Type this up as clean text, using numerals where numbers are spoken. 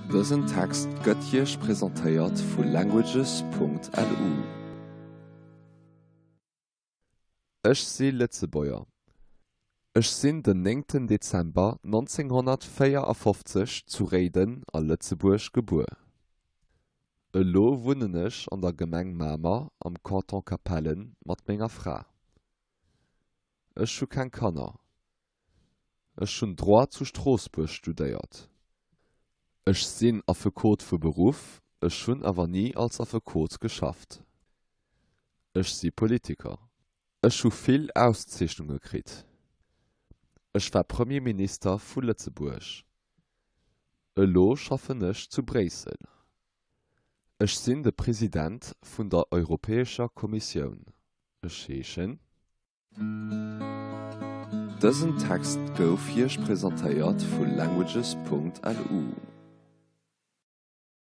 Dësen Text gëtt Hich präsentéiert vu languages.lu. Ech si Litzebäuer. Ech sinn den 9. Dezember 1954 zu Rheden a Lützeburg gebuer. Elo wunnen ech an der Gemeng Mamer am Kanton Kapellen mat méger Fra. Ech schu kein Kanner. Ech schon Droit zu Straßburg studéiert. Ech sinn Affekot vu Beruf, ech schon awer nie als Affekot geschafft. Ech si Politiker. Ech schu vill Auszeichnungen gekrit. Ech war Premierminister vu Lützeburg. Elo schaffen ech zu Bresel. Ech sinn de Präsident vun der Europäescher Kommission. Ech heechen. Dësen Text gouf Hich präsentéiert vu languages.lu.